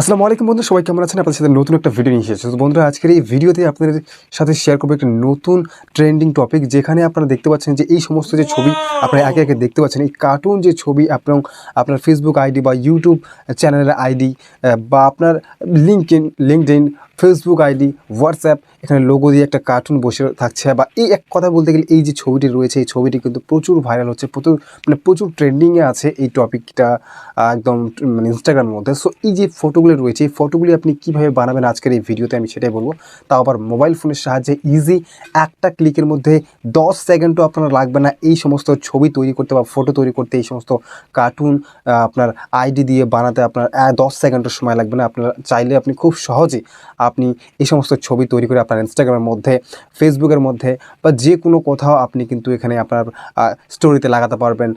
আসসালামু আলাইকুম বন্ধু, সবাই কেমন আছেন? আপনাদের সাথে নতুন একটা ভিডিও নিয়ে এসেছি। তো বন্ধুরা, আজকের এই ভিডিওতে আপনাদের সাথে শেয়ার করবো একটা নতুন ট্রেন্ডিং টপিক, যেখানে আপনারা দেখতে পাচ্ছেন যে এই সমস্ত যে ছবি আপনারা একে একে দেখতে পাচ্ছেন, এই কার্টুন যে ছবি আপনার ফেসবুক আইডি বা ইউটিউব চ্যানেলের আইডি বা আপনার লিঙ্কডইন ফেসবুক আইডি, হোয়াটসঅ্যাপ, এখানে লোগো দিয়ে একটা কার্টুন বসে থাকছে। বা এই এক কথা বলতে গেলে এই যে ছবিটি রয়েছে, এই ছবিটি কিন্তু প্রচুর ভাইরাল হচ্ছে, প্রচুর ট্রেন্ডিংয়ে আছে এই টপিকটা একদম মানে ইনস্টাগ্রামের মধ্যে। সো এই যে ফটোগুলো রয়েছে, এই ফটোগুলি আপনি কীভাবে বানাবেন আজকের এই ভিডিওতে আমি সেটাই বলবো। তাও আবার মোবাইল ফোনের সাহায্যে ইজি, একটা ক্লিকের মধ্যে 10 সেকেন্ডও আপনার লাগবে না এই সমস্ত ছবি তৈরি করতে বা ফটো তৈরি করতে। এই সমস্ত কার্টুন আপনার আইডি দিয়ে বানাতে আপনার 10 সেকেন্ডের সময় লাগবে না। আপনারা চাইলে আপনি খুব সহজে আপনি এই সমস্ত ছবি তৈরি করে আপনার ইনস্টাগ্রামের মধ্যে, ফেসবুকের মধ্যে বা যে কোনো কোথাও আপনি কিন্তু এখানে আপনার স্টোরিতে লাগাতে পারবেন,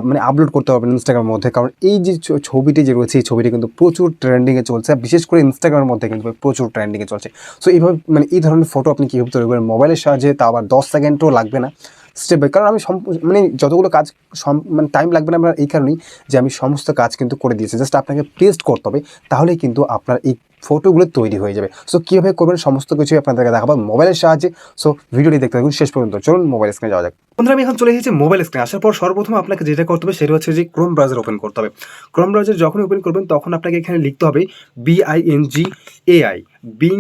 মানে আপলোড করতে পারবেন ইনস্টাগ্রামের মধ্যে। কারণ এই যে ছবিটি যে রয়েছে, এই ছবিটি কিন্তু প্রচুর ট্রেন্ডিংয়ে চলছে, বিশেষ করে ইনস্টাগ্রামের মধ্যে কিন্তু প্রচুর ট্রেন্ডিংয়ে চলছে। সো এইভাবে মানে এই ধরনের ফটো আপনি কীভাবে তৈরি করবেন মোবাইলের সাহায্যে, তা আবার 10 সেকেন্ডও লাগবে না স্টেপ বাই। কারণ আমি মানে যতগুলো কাজ মানে টাইম লাগবে না আপনার, এই কারণেই যে আমি সমস্ত কাজ কিন্তু করে দিয়েছি। জাস্ট আপনাকে পেস্ট করতে হবে, তাহলেই কিন্তু আপনার এই ফটোগুলো তৈরি হয়ে যাবে। সো কীভাবে করবেন সমস্ত কিছুই আপনাদেরকে দেখাবো মোবাইলের সাহায্যে। সো ভিডিওটি দেখতে থাকুন শেষ পর্যন্ত। চলুন মোবাইল স্ক্রিনে যাওয়া যাক। বন্ধুরা, আমি এখন চলে এসেছি মোবাইল স্ক্রিনে। আসার পর সর্বপ্রথম আপনাকে যেটা করতে হবে সেটা হচ্ছে যে ক্রোম ব্রাউজার ওপেন করতে হবে। ক্রোম ব্রাউজার যখন ওপেন করবেন তখন আপনাকে এখানে লিখতে হবে BINGAI, বিং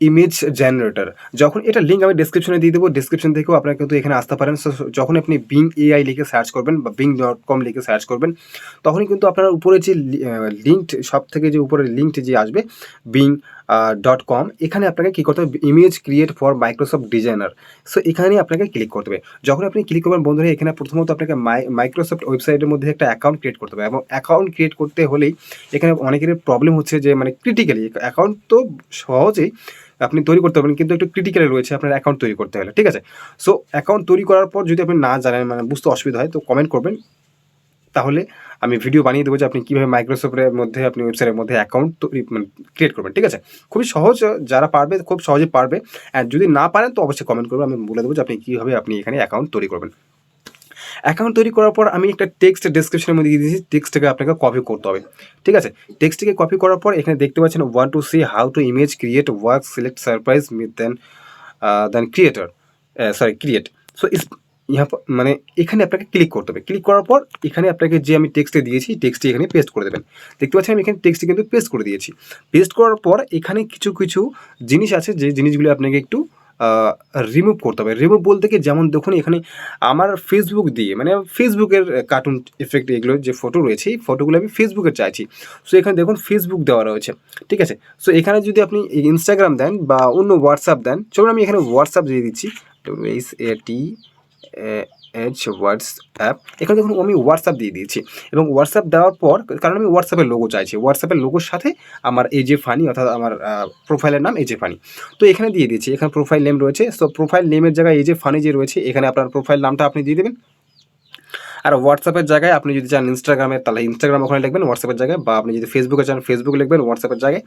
ইমেজ জেনারেটর। যখন এটা লিঙ্ক আমি ডেসক্রিপশনে দিয়ে দেবো, ডেসক্রিপশন থেকেও আপনারা কিন্তু এখানে আসতে পারেন। সো যখন আপনি বিং এআই লিখে সার্চ করবেন বা bing.com লিখে সার্চ করবেন, তখনই কিন্তু আপনার উপরে যে লিঙ্কড, সব থেকে যে উপরে লিঙ্কটি যে আসবে bing.com, এখানে আপনাকে কী করতে হবে, image create for Microsoft designer. So এখানেই আপনাকে ক্লিক করতে হবে। যখন আপনি ক্লিক করবেন বন্ধুরা, এখানে প্রথমত আপনাকে মাইক্রোসফট ওয়েবসাইটের মধ্যে একটা অ্যাকাউন্ট ক্রিয়েট করতে হবে। এবং অ্যাকাউন্ট ক্রিয়েট করতে হলেই এখানে অনেকেরই প্রবলেম হচ্ছে যে মানে ক্রিটিক্যালি অ্যাকাউন্ট তো সহজেই আপনি তৈরি করতে পারবেন, কিন্তু একটু ক্রিটিক্যালি রয়েছে আপনার অ্যাকাউন্ট তৈরি করতে হলে, ঠিক আছে? সো অ্যাকাউন্ট তৈরি করার পর যদি আপনি না জানেন, মানে বুঝতে অসুবিধা হয়, তো কমেন্ট করবেন, তাহলে আমি ভিডিও বানিয়ে দেবো যে আপনি কীভাবে মাইক্রোসফটের মধ্যে আপনি ওয়েবসাইটের মধ্যে অ্যাকাউন্ট মানে ক্রিয়েট করবেন, ঠিক আছে? খুবই সহজ, যারা পারবে খুব সহজেই পারবে। অ্যান্ড যদি না পারেন তো অবশ্যই কমেন্ট করবেন, আমি বলে দেবো যে আপনি কীভাবে আপনি এখানে অ্যাকাউন্ট তৈরি করবেন। অ্যাকাউন্ট তৈরি করার পর আমি একটা টেক্সট ডেসক্রিপশনের মধ্যে দিয়ে দিয়েছি, টেক্সটটাকে আপনাকে কপি করতে হবে, ঠিক আছে? টেক্সটটিকে কপি করার পর এখানে দেখতে পাচ্ছেন want to see how to image create work, select surprise then creator, create. So মানে এখানে আপনাকে ক্লিক করতে হবে। ক্লিক করার পর এখানে আপনাকে যে আমি টেক্সটে দিয়েছি, টেক্সটটি এখানে পেস্ট করে দেবেন। দেখতে পাচ্ছেন আমি এখানে টেক্সটটি কিন্তু পেস্ট করে দিয়েছি। পেস্ট করার পর এখানে কিছু কিছু জিনিস আছে, যে জিনিসগুলো আপনাকে একটু রিমুভ করতে হবে। রিমুভ বলতে কি, যেমন দেখুন এখানে আমার ফেসবুক দিয়ে, মানে ফেসবুকের কার্টুন ইফেক্ট এগুলো যে ফটো রয়েছে, এই ফটোগুলো আমি ফেসবুকের চাইছি। সো এখানে দেখুন ফেসবুক দেওয়া রয়েছে, ঠিক আছে? সো এখানে যদি আপনি ইনস্টাগ্রাম দেন বা অন্য হোয়াটসঅ্যাপ দেন, চলুন আমি এখানে হোয়াটসঅ্যাপ দিয়ে দিচ্ছি, হোয়াটসঅ্যাপ। এখানে দেখুন আমি হোয়াটসঅ্যাপ দিয়ে দিয়েছি। এবং হোয়াটসঅ্যাপ দেওয়ার পর, কারণ আমি হোয়াটসঅ্যাপের লোগো চাইছি, হোয়াটসঅ্যাপের লোগোর সাথে আমার AJ ফানি, অর্থাৎ আমার প্রোফাইলের নাম AJ ফানি, তো এখানে দিয়ে দিয়েছি। এখানে প্রোফাইল নেম রয়েছে, সো প্রোফাইল নেমের জায়গায় AJ ফানি যে রয়েছে, এখানে আপনার প্রোফাইল নামটা আপনি দিয়ে দেবেন। আর হোয়াটসঅ্যাপের জায়গায় আপনি যদি চান ইনস্টাগ্রামে, তাহলে ইনস্টাগ্রাম ওখানে লিখবেন হোয়াটসঅ্যাপের জায়গায়, বা আপনি যদি ফেসবুকে চান ফেসবুক লিখবেন হোয়াটসঅ্যাপের জায়গায়।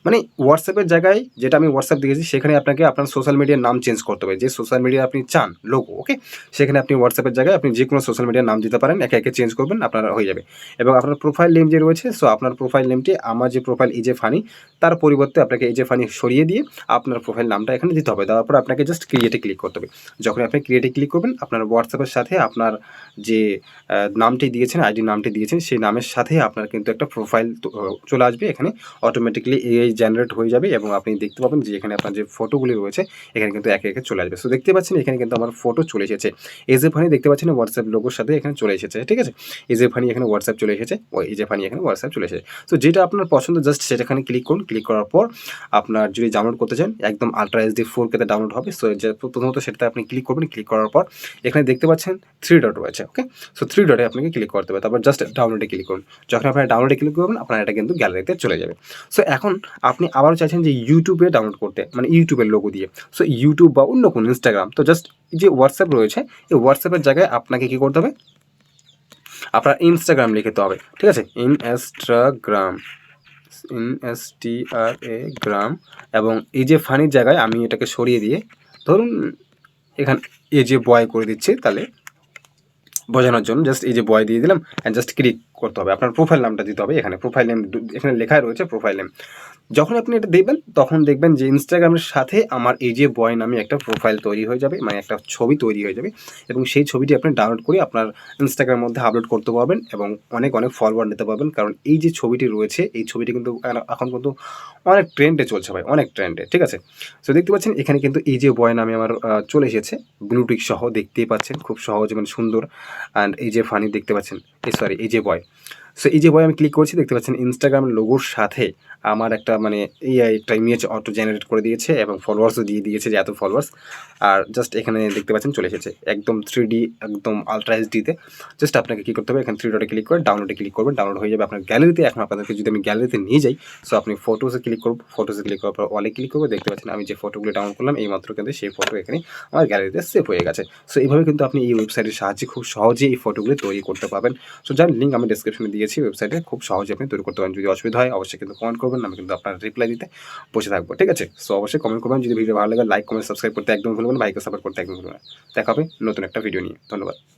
মানে হোয়াটসঅ্যাপের জায়গায় যেটা আমি হোয়াটসঅ্যাপ দিয়েছি, সেখানে আপনাকে আপনার সোশ্যাল মিডিয়ার নাম চেঞ্জ করতে হবে, যে সোশ্যাল মিডিয়া আপনি চান লোগো, ওকে? সেখানে আপনি হোয়াটসঅ্যাপের জায়গায় আপনি যে কোনো সোশ্যাল মিডিয়ার নাম দিতে পারেন, একে একে চেঞ্জ করবেন, আপনার হয়ে যাবে। এবং আপনার প্রোফাইল নেম যে রয়েছে, সো আপনার প্রোফাইল নেমটি আমার যে প্রোফাইল AJ ফানি, তার পরিবর্তে আপনাকে AJ ফানি সরিয়ে দিয়ে আপনার প্রোফাইল নামটা এখানে দিতে হবে। দেওয়ার পর আপনাকে জাস্ট ক্রিয়েটে ক্লিক করতে হবে। যখন আপনি ক্রিয়েটে ক্লিক করবেন, আপনার হোয়াটসঅ্যাপের সাথে আপনার যে নামটি দিয়েছেন, আইডি নামটি দিয়েছেন, সেই নামের সাথে আপনার কিন্তু একটা প্রোফাইল চলে আসবে। এখানে অটোমেটিক্যালি AI জেনারেট হয়ে যাবে এবং আপনি দেখতে পাবেন যে এখানে আপনার যে ফটোগুলি রয়েছে, এখানে কিন্তু একে একে চলে আসবে। সো দেখতে পাচ্ছেন এখানে কিন্তু আমার ফটো চলে এসেছে। AJ ফানি দেখতে পাচ্ছেন হোয়াটসঅ্যাপ লোগোর সাথে এখানে চলে এসেছে, ঠিক আছে? AJ ফানি এখানে হোয়াটসঅ্যাপ চলে এসেছে, AJ ফানি এখানে হোয়াটসঅ্যাপ চলে এসেছে। সো যেটা আপনার পছন্দ জাস্ট সেটাখানে ক্লিক করুন। ক্লিক করার পর আপনার যদি ডাউনলোড করতে চান, একদম আলট্রা HD 4K তে ডাউনলোড হবে। সো যে প্রথমত সেটাতে আপনি ক্লিক করবেন। ক্লিক করার পর এখানে দেখতে পাচ্ছেন 3 ডট রয়েছে, ওকে? সো 3 ডটে আপনাকে ক্লিক করতে হবে, তারপর জাস্ট ডাউনলোডে ক্লিক করুন। যখন আপনারা ডাউনলোডে ক্লিক করবেন, আপনার এটা কিন্তু গ্যালারিতে চলে যাবে। সো এখন আপনি আবারও চাইছেন যে ইউটিউবে ডাউনলোড করতে, মানে ইউটিউবের লোগো দিয়ে। সো ইউটিউব বা অন্য কোনো ইনস্টাগ্রাম, তো জাস্ট যে হোয়াটসঅ্যাপ রয়েছে, এই হোয়াটসঅ্যাপের জায়গায় আপনাকে কী করতে হবে, আপনার ইনস্টাগ্রাম লিখতে হবে, ঠিক আছে? ইনস্টাগ্রাম এবং এই যে ফানির জায়গায় আমি এটাকে সরিয়ে দিয়ে ধরুন এখানে AJ বয় করে দিচ্ছি, তাহলে বোঝানোর জন্য জাস্ট এই যে বয় দিয়ে দিলাম অ্যান্ড জাস্ট ক্লিক করতে হবে। আপনার প্রোফাইল নামটা দিতে হবে এখানে, প্রোফাইল নেম এখানে লেখা রয়েছে প্রোফাইল নেম। যখন আপনি এটা দেবেন তখন দেখবেন যে ইনস্টাগ্রামের সাথে আমার এই যে বয় নামে একটা প্রোফাইল তৈরি হয়ে যাবে, মানে একটা ছবি তৈরি হয়ে যাবে, এবং সেই ছবিটি আপনি ডাউনলোড করে আপনার ইনস্টাগ্রামের মধ্যে আপলোড করতে পারবেন এবং অনেক অনেক ফলোয়ার নিতে পারবেন। কারণ এই যে ছবিটি রয়েছে এই ছবিটি কিন্তু এখন কিন্তু অনেক ট্রেন্ডে চলছে ভাই, অনেক ট্রেন্ডে, ঠিক আছে। সো দেখতে পাচ্ছেন এখানে কিন্তু এই যে বয় নামে আমার চলে এসেছে, ব্লুটিক সহ দেখতেই পাচ্ছেন, খুব সহজ এবং সুন্দর। অ্যান্ড এই যে ফানি দেখতে পাচ্ছেন, সরি এই যে বয়। সো এই যে বয় আমি ক্লিক করছি, দেখতে পাচ্ছেন ইনস্টাগ্রাম লোগোর সাথে আমার একটা মানে একটা ইমেজ অটো জেনারেট করে দিয়েছে এবং ফলোয়ার্সও দিয়ে দিয়েছে যে এত ফলোয়ার্স। আর জাস্ট এখানে দেখতে পাচ্ছেন চলে এসেছে একদম 3D, একদম আলট্রা এইচডিতে। জাস্ট আপনাকে কী করতে হবে, এখানে 3 ডটে ক্লিক করে ডাউনলোডে ক্লিক করবেন, ডাউনলোড হয়ে যাবে আপনার গ্যালারিতে। এখন আপনাদেরকে যদি আমি গ্যালারিতে নিয়ে যাই, সো আপনি ফটোসে ক্লিক করব, ফটোসে ক্লিক করার পর ওয়ালে ক্লিক করবো, দেখতে পাচ্ছেন আমি যে ফটোগুলো ডাউনলোড করলাম এই মাত্র কিন্তু সেই ফটো এখানে আমার গ্যালারিতে সেভ হয়ে গেছে। সো এইভাবে কিন্তু আপনি এই ওয়েবসাইটের সাহায্যে খুব সহজেই এই ফটোগুলো তৈরি করতে পারবেন। সো যার লিঙ্ক আমি ডিসক্রিপশনে দিয়েছি, ওয়েবসাইটে খুব সহজে আপনি তৈরি করতে পারেন। যদি অসুবিধা হয় অবশ্যই কিন্তু কমেন্ট করবেন, আমি কিন্তু আপনার রিপ্লাই দিতে বসে থাকবো, ঠিক আছে। সো অবশ্যই কমেন্ট করবেন, যদি ভিডিও ভালো লাগে লাইক কমেন্ট সাবস্ক্রাইব করতে একদম ভুলবেন না, ভাইকে সাপোর্ট করতে একদম ভুলবেন না। দেখা হবে নতুন একটা ভিডিও নিয়ে। ধন্যবাদ।